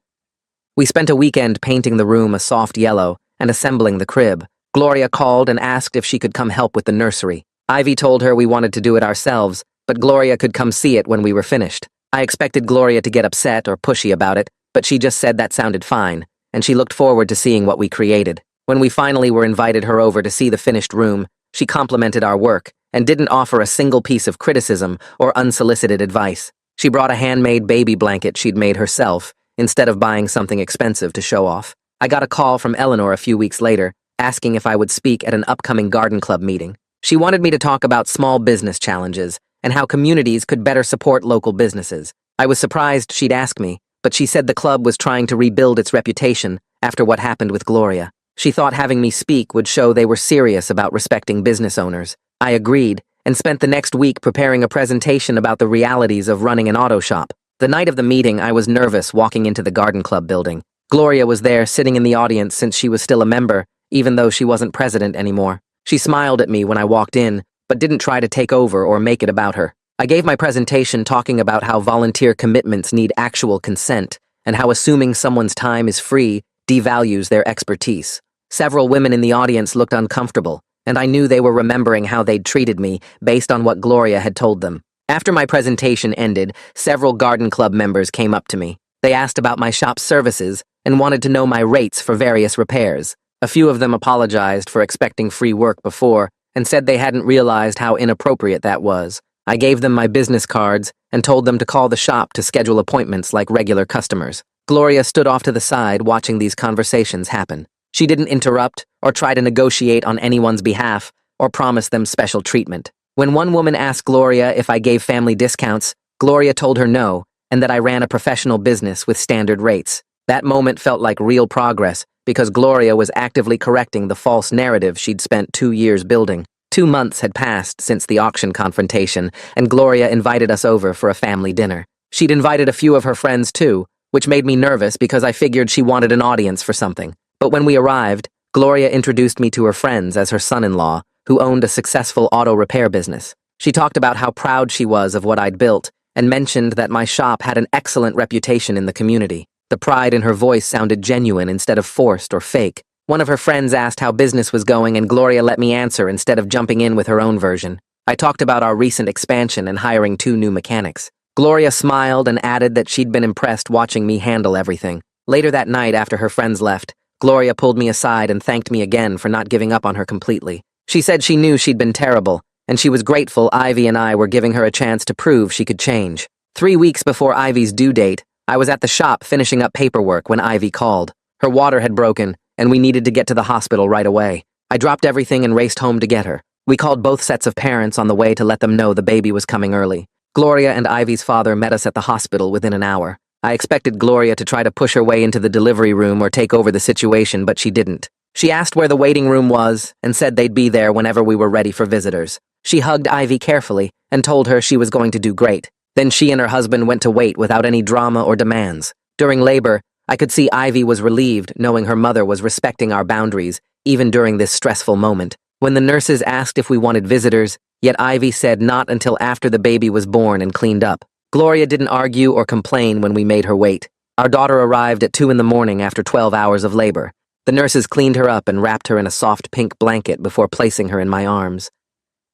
We spent a weekend painting the room a soft yellow and assembling the crib. Gloria called and asked if she could come help with the nursery. Ivy told her we wanted to do it ourselves, but Gloria could come see it when we were finished. I expected Gloria to get upset or pushy about it, but she just said that sounded fine, and she looked forward to seeing what we created. When we finally were invited her over to see the finished room, she complimented our work and didn't offer a single piece of criticism or unsolicited advice. She brought a handmade baby blanket she'd made herself, instead of buying something expensive to show off. I got a call from Eleanor a few weeks later, asking if I would speak at an upcoming garden club meeting. She wanted me to talk about small business challenges and how communities could better support local businesses. I was surprised she'd ask me, but she said the club was trying to rebuild its reputation after what happened with Gloria. She thought having me speak would show they were serious about respecting business owners. I agreed, and spent the next week preparing a presentation about the realities of running an auto shop. The night of the meeting, I was nervous walking into the garden club building. Gloria was there sitting in the audience since she was still a member, even though she wasn't president anymore. She smiled at me when I walked in, but didn't try to take over or make it about her. I gave my presentation talking about how volunteer commitments need actual consent and how assuming someone's time is free devalues their expertise. Several women in the audience looked uncomfortable, and I knew they were remembering how they'd treated me based on what Gloria had told them. After my presentation ended, several garden club members came up to me. They asked about my shop's services and wanted to know my rates for various repairs. A few of them apologized for expecting free work before and said they hadn't realized how inappropriate that was. I gave them my business cards and told them to call the shop to schedule appointments like regular customers. Gloria stood off to the side watching these conversations happen. She didn't interrupt or try to negotiate on anyone's behalf or promise them special treatment. When one woman asked Gloria if I gave family discounts, Gloria told her no and that I ran a professional business with standard rates. That moment felt like real progress because Gloria was actively correcting the false narrative she'd spent 2 years building. 2 months had passed since the auction confrontation, and Gloria invited us over for a family dinner. She'd invited a few of her friends too, which made me nervous because I figured she wanted an audience for something. But when we arrived, Gloria introduced me to her friends as her son-in-law, who owned a successful auto repair business. She talked about how proud she was of what I'd built and mentioned that my shop had an excellent reputation in the community. The pride in her voice sounded genuine instead of forced or fake. One of her friends asked how business was going and Gloria let me answer instead of jumping in with her own version. I talked about our recent expansion and hiring 2 new mechanics. Gloria smiled and added that she'd been impressed watching me handle everything. Later that night, after her friends left, Gloria pulled me aside and thanked me again for not giving up on her completely. She said she knew she'd been terrible, and she was grateful Ivy and I were giving her a chance to prove she could change. 3 weeks before Ivy's due date, I was at the shop finishing up paperwork when Ivy called. Her water had broken, and we needed to get to the hospital right away. I dropped everything and raced home to get her. We called both sets of parents on the way to let them know the baby was coming early. Gloria and Ivy's father met us at the hospital within an hour. I expected Gloria to try to push her way into the delivery room or take over the situation, but she didn't. She asked where the waiting room was and said they'd be there whenever we were ready for visitors. She hugged Ivy carefully and told her she was going to do great. Then she and her husband went to wait without any drama or demands. During labor, I could see Ivy was relieved knowing her mother was respecting our boundaries, even during this stressful moment. When the nurses asked if we wanted visitors, yet Ivy said not until after the baby was born and cleaned up. Gloria didn't argue or complain when we made her wait. Our daughter arrived at 2 in the morning after 12 hours of labor. The nurses cleaned her up and wrapped her in a soft pink blanket before placing her in my arms.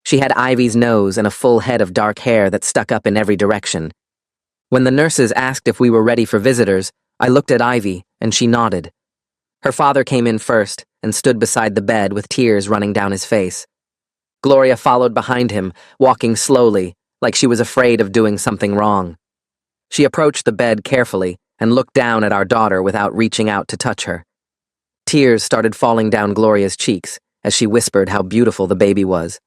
She had Ivy's nose and a full head of dark hair that stuck up in every direction. When the nurses asked if we were ready for visitors, I looked at Ivy, and she nodded. Her father came in first and stood beside the bed with tears running down his face. Gloria followed behind him, walking slowly, like she was afraid of doing something wrong. She approached the bed carefully and looked down at our daughter without reaching out to touch her. Tears started falling down Gloria's cheeks as she whispered how beautiful the baby was.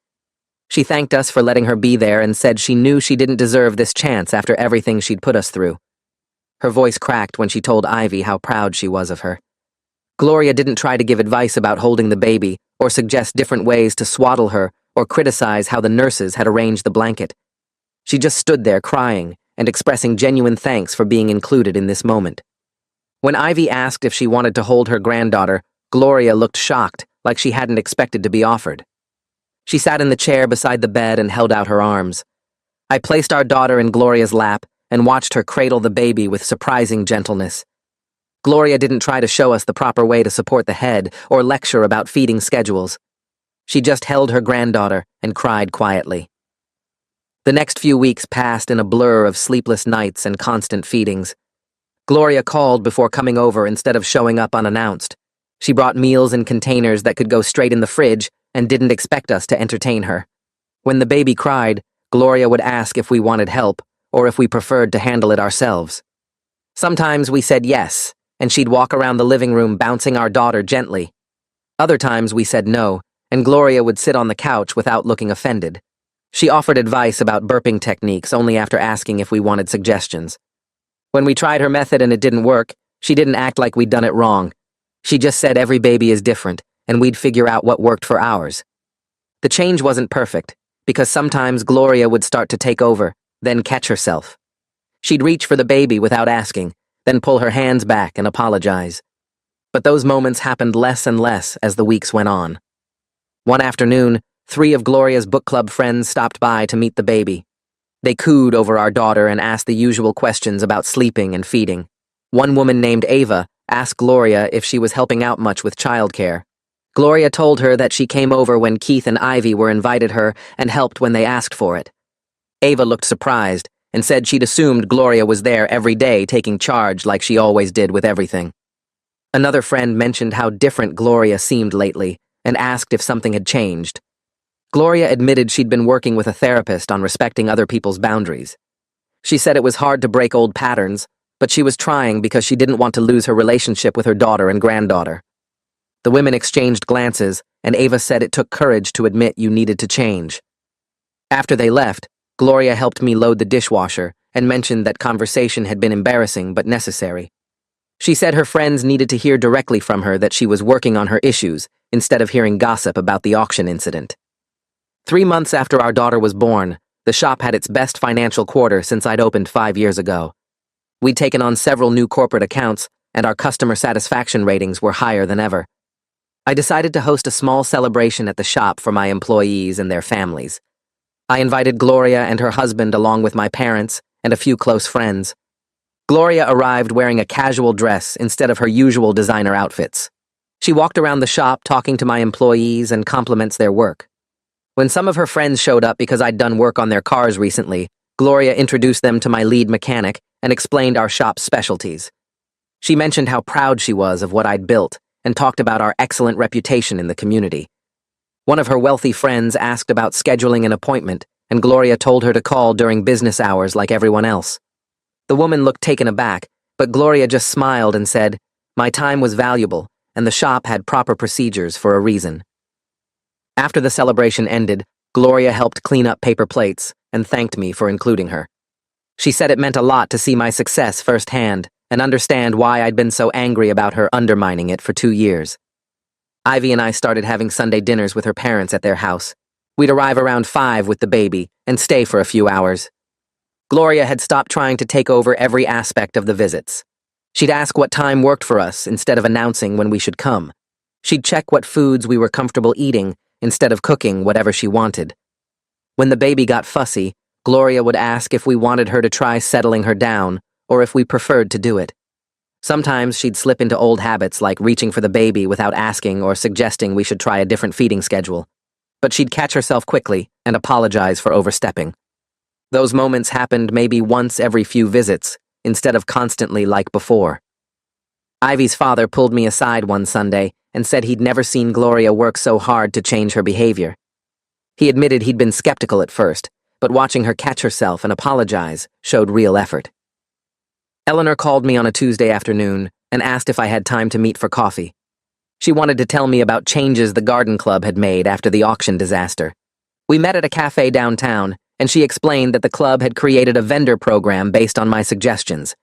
She thanked us for letting her be there and said she knew she didn't deserve this chance after everything she'd put us through. Her voice cracked when she told Ivy how proud she was of her. Gloria didn't try to give advice about holding the baby or suggest different ways to swaddle her or criticize how the nurses had arranged the blanket. She just stood there crying and expressing genuine thanks for being included in this moment. When Ivy asked if she wanted to hold her granddaughter, Gloria looked shocked, like she hadn't expected to be offered. She sat in the chair beside the bed and held out her arms. I placed our daughter in Gloria's lap and watched her cradle the baby with surprising gentleness. Gloria didn't try to show us the proper way to support the head or lecture about feeding schedules. She just held her granddaughter and cried quietly. The next few weeks passed in a blur of sleepless nights and constant feedings. Gloria called before coming over instead of showing up unannounced. She brought meals in containers that could go straight in the fridge and didn't expect us to entertain her. When the baby cried, Gloria would ask if we wanted help or if we preferred to handle it ourselves. Sometimes we said yes, and she'd walk around the living room bouncing our daughter gently. Other times we said no, and Gloria would sit on the couch without looking offended. She offered advice about burping techniques only after asking if we wanted suggestions. When we tried her method and it didn't work, she didn't act like we'd done it wrong. She just said every baby is different, and we'd figure out what worked for ours. The change wasn't perfect, because sometimes Gloria would start to take over, then catch herself. She'd reach for the baby without asking, then pull her hands back and apologize. But those moments happened less and less as the weeks went on. One afternoon, 3 of Gloria's book club friends stopped by to meet the baby. They cooed over our daughter and asked the usual questions about sleeping and feeding. One woman named Ava asked Gloria if she was helping out much with childcare. Gloria told her that she came over when Keith and Ivy were invited her and helped when they asked for it. Ava looked surprised and said she'd assumed Gloria was there every day taking charge like she always did with everything. Another friend mentioned how different Gloria seemed lately and asked if something had changed. Gloria admitted she'd been working with a therapist on respecting other people's boundaries. She said it was hard to break old patterns, but she was trying because she didn't want to lose her relationship with her daughter and granddaughter. The women exchanged glances, and Ava said it took courage to admit you needed to change. After they left, Gloria helped me load the dishwasher and mentioned that conversation had been embarrassing but necessary. She said her friends needed to hear directly from her that she was working on her issues instead of hearing gossip about the auction incident. 3 months after our daughter was born, the shop had its best financial quarter since I'd opened 5 years ago. We'd taken on several new corporate accounts, and our customer satisfaction ratings were higher than ever. I decided to host a small celebration at the shop for my employees and their families. I invited Gloria and her husband along with my parents and a few close friends. Gloria arrived wearing a casual dress instead of her usual designer outfits. She walked around the shop talking to my employees and compliments their work. When some of her friends showed up because I'd done work on their cars recently, Gloria introduced them to my lead mechanic and explained our shop's specialties. She mentioned how proud she was of what I'd built and talked about our excellent reputation in the community. One of her wealthy friends asked about scheduling an appointment, and Gloria told her to call during business hours like everyone else. The woman looked taken aback, but Gloria just smiled and said, "My time was valuable, and the shop had proper procedures for a reason." After the celebration ended, Gloria helped clean up paper plates and thanked me for including her. She said it meant a lot to see my success firsthand and understand why I'd been so angry about her undermining it for 2 years. Ivy and I started having Sunday dinners with her parents at their house. We'd arrive around 5 with the baby and stay for a few hours. Gloria had stopped trying to take over every aspect of the visits. She'd ask what time worked for us instead of announcing when we should come. She'd check what foods we were comfortable eating instead of cooking whatever she wanted. When the baby got fussy, Gloria would ask if we wanted her to try settling her down or if we preferred to do it. Sometimes she'd slip into old habits like reaching for the baby without asking or suggesting we should try a different feeding schedule. But she'd catch herself quickly and apologize for overstepping. Those moments happened maybe once every few visits, instead of constantly like before. Ivy's father pulled me aside one Sunday and said he'd never seen Gloria work so hard to change her behavior. He admitted he'd been skeptical at first, but watching her catch herself and apologize showed real effort. Eleanor called me on a Tuesday afternoon and asked if I had time to meet for coffee. She wanted to tell me about changes the garden club had made after the auction disaster. We met at a cafe downtown, and she explained that the club had created a vendor program based on my suggestions.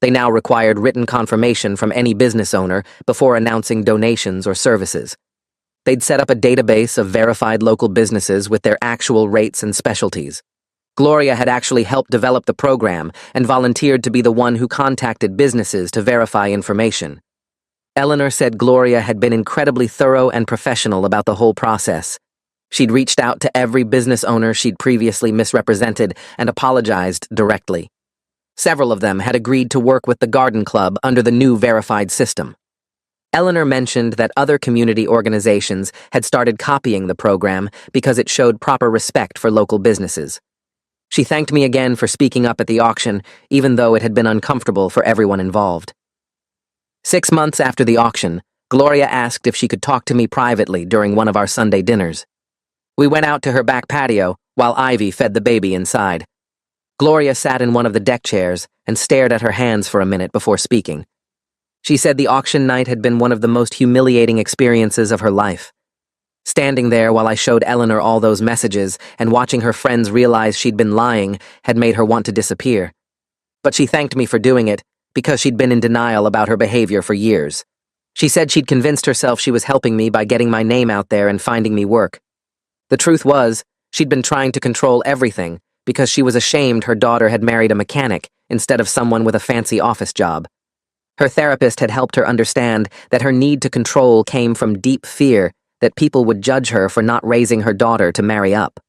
They now required written confirmation from any business owner before announcing donations or services. They'd set up a database of verified local businesses with their actual rates and specialties. Gloria had actually helped develop the program and volunteered to be the one who contacted businesses to verify information. Eleanor said Gloria had been incredibly thorough and professional about the whole process. She'd reached out to every business owner she'd previously misrepresented and apologized directly. Several of them had agreed to work with the garden club under the new verified system. Eleanor mentioned that other community organizations had started copying the program because it showed proper respect for local businesses. She thanked me again for speaking up at the auction, even though it had been uncomfortable for everyone involved. 6 months after the auction, Gloria asked if she could talk to me privately during one of our Sunday dinners. We went out to her back patio while Ivy fed the baby inside. Gloria sat in one of the deck chairs and stared at her hands for a minute before speaking. She said the auction night had been one of the most humiliating experiences of her life. Standing there while I showed Eleanor all those messages and watching her friends realize she'd been lying had made her want to disappear. But she thanked me for doing it because she'd been in denial about her behavior for years. She said she'd convinced herself she was helping me by getting my name out there and finding me work. The truth was, she'd been trying to control everything because she was ashamed her daughter had married a mechanic instead of someone with a fancy office job. Her therapist had helped her understand that her need to control came from deep fear that people would judge her for not raising her daughter to marry up.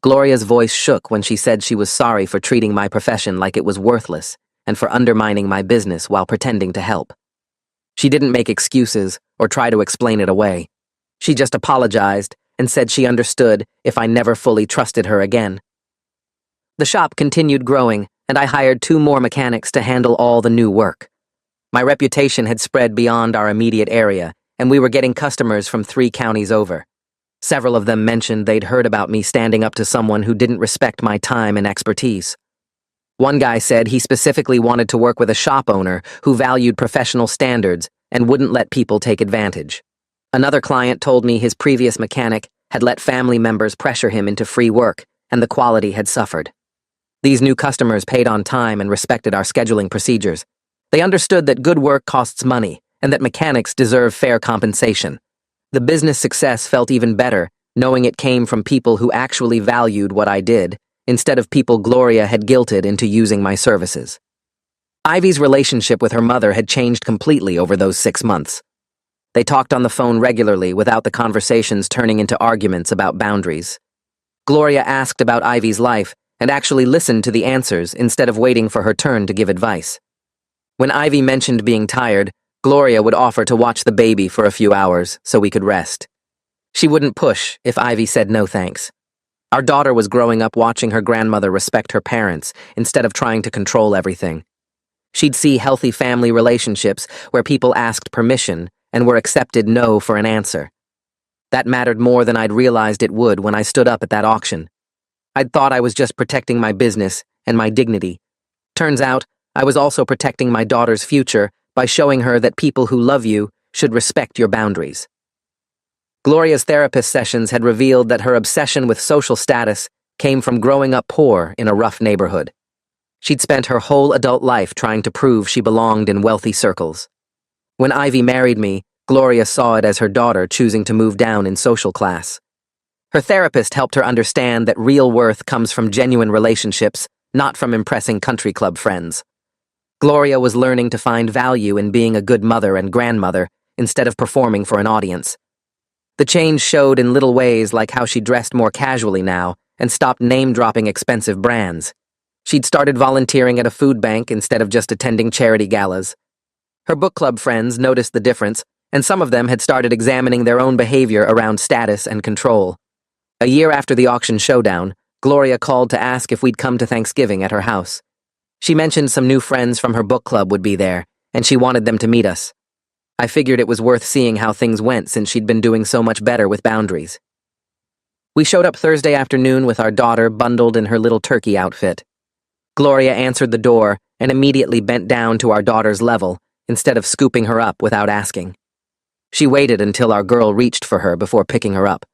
Gloria's voice shook when she said she was sorry for treating my profession like it was worthless and for undermining my business while pretending to help. She didn't make excuses or try to explain it away. She just apologized and said she understood if I never fully trusted her again. The shop continued growing, and I hired 2 more mechanics to handle all the new work. My reputation had spread beyond our immediate area, and we were getting customers from 3 counties over. Several of them mentioned they'd heard about me standing up to someone who didn't respect my time and expertise. One guy said he specifically wanted to work with a shop owner who valued professional standards and wouldn't let people take advantage. Another client told me his previous mechanic had let family members pressure him into free work, and the quality had suffered. These new customers paid on time and respected our scheduling procedures. They understood that good work costs money and that mechanics deserve fair compensation. The business success felt even better knowing it came from people who actually valued what I did, instead of people Gloria had guilted into using my services. Ivy's relationship with her mother had changed completely over those 6 months. They talked on the phone regularly without the conversations turning into arguments about boundaries. Gloria asked about Ivy's life and actually listened to the answers instead of waiting for her turn to give advice. When Ivy mentioned being tired, Gloria would offer to watch the baby for a few hours so we could rest. She wouldn't push if Ivy said no thanks. Our daughter was growing up watching her grandmother respect her parents instead of trying to control everything. She'd see healthy family relationships where people asked permission and were accepted no for an answer. That mattered more than I'd realized it would when I stood up at that auction. I'd thought I was just protecting my business and my dignity. Turns out, I was also protecting my daughter's future by showing her that people who love you should respect your boundaries. Gloria's therapist sessions had revealed that her obsession with social status came from growing up poor in a rough neighborhood. She'd spent her whole adult life trying to prove she belonged in wealthy circles. When Ivy married me, Gloria saw it as her daughter choosing to move down in social class. Her therapist helped her understand that real worth comes from genuine relationships, not from impressing country club friends. Gloria was learning to find value in being a good mother and grandmother instead of performing for an audience. The change showed in little ways, like how she dressed more casually now and stopped name-dropping expensive brands. She'd started volunteering at a food bank instead of just attending charity galas. Her book club friends noticed the difference, and some of them had started examining their own behavior around status and control. A year after the auction showdown, Gloria called to ask if we'd come to Thanksgiving at her house. She mentioned some new friends from her book club would be there, and she wanted them to meet us. I figured it was worth seeing how things went since she'd been doing so much better with boundaries. We showed up Thursday afternoon with our daughter bundled in her little turkey outfit. Gloria answered the door and immediately bent down to our daughter's level instead of scooping her up without asking. She waited until our girl reached for her before picking her up.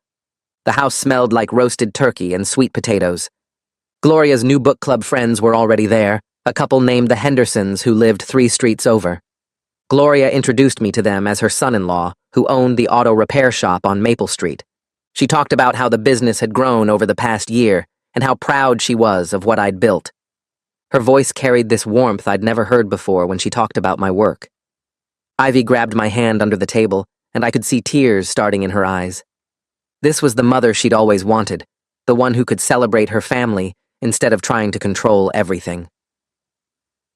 The house smelled like roasted turkey and sweet potatoes. Gloria's new book club friends were already there, a couple named the Hendersons who lived 3 streets over. Gloria introduced me to them as her son-in-law, who owned the auto repair shop on Maple Street. She talked about how the business had grown over the past year and how proud she was of what I'd built. Her voice carried this warmth I'd never heard before when she talked about my work. Ivy grabbed my hand under the table, and I could see tears starting in her eyes. This was the mother she'd always wanted, the one who could celebrate her family instead of trying to control everything.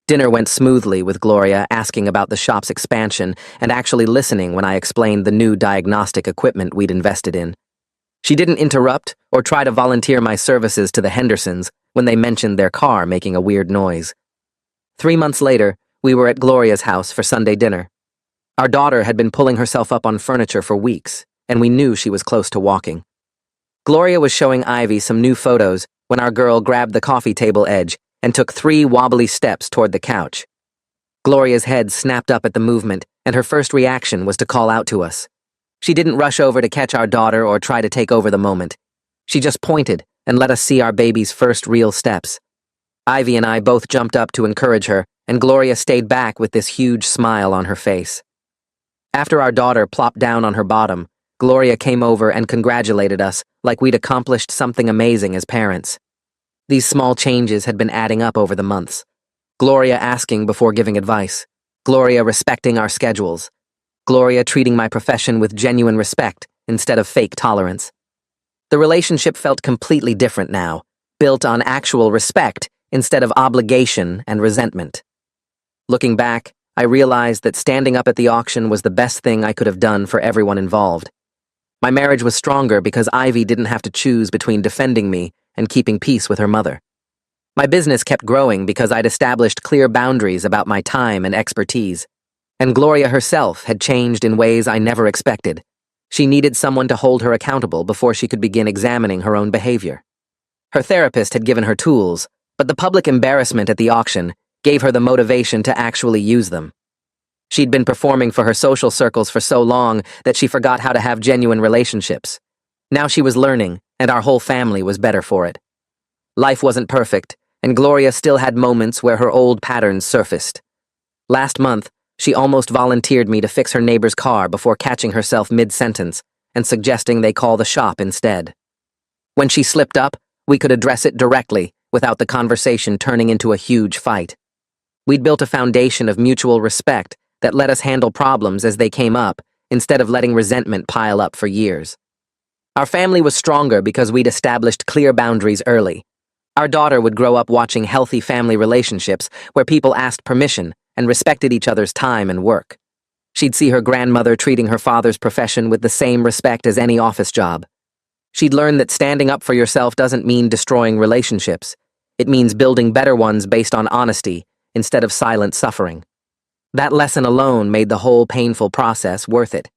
Dinner went smoothly with Gloria asking about the shop's expansion and actually listening when I explained the new diagnostic equipment we'd invested in. She didn't interrupt or try to volunteer my services to the Hendersons when they mentioned their car making a weird noise. 3 months later, we were at Gloria's house for Sunday dinner. Our daughter had been pulling herself up on furniture for weeks, and we knew she was close to walking. Gloria was showing Ivy some new photos when our girl grabbed the coffee table edge and took 3 wobbly steps toward the couch. Gloria's head snapped up at the movement, and her first reaction was to call out to us. She didn't rush over to catch our daughter or try to take over the moment. She just pointed and let us see our baby's first real steps. Ivy and I both jumped up to encourage her, and Gloria stayed back with this huge smile on her face. After our daughter plopped down on her bottom, Gloria came over and congratulated us like we'd accomplished something amazing as parents. These small changes had been adding up over the months. Gloria asking before giving advice. Gloria respecting our schedules. Gloria treating my profession with genuine respect instead of fake tolerance. The relationship felt completely different now, built on actual respect instead of obligation and resentment. Looking back, I realized that standing up at the auction was the best thing I could have done for everyone involved. My marriage was stronger because Ivy didn't have to choose between defending me and keeping peace with her mother. My business kept growing because I'd established clear boundaries about my time and expertise. And Gloria herself had changed in ways I never expected. She needed someone to hold her accountable before she could begin examining her own behavior. Her therapist had given her tools, but the public embarrassment at the auction gave her the motivation to actually use them. She'd been performing for her social circles for so long that she forgot how to have genuine relationships. Now she was learning, and our whole family was better for it. Life wasn't perfect, and Gloria still had moments where her old patterns surfaced. Last month, she almost volunteered me to fix her neighbor's car before catching herself mid-sentence and suggesting they call the shop instead. When she slipped up, we could address it directly without the conversation turning into a huge fight. We'd built a foundation of mutual respect that let us handle problems as they came up instead of letting resentment pile up for years. Our family was stronger because we'd established clear boundaries early. Our daughter would grow up watching healthy family relationships where people asked permission and respected each other's time and work. She'd see her grandmother treating her father's profession with the same respect as any office job. She'd learn that standing up for yourself doesn't mean destroying relationships. It means building better ones based on honesty instead of silent suffering. That lesson alone made the whole painful process worth it.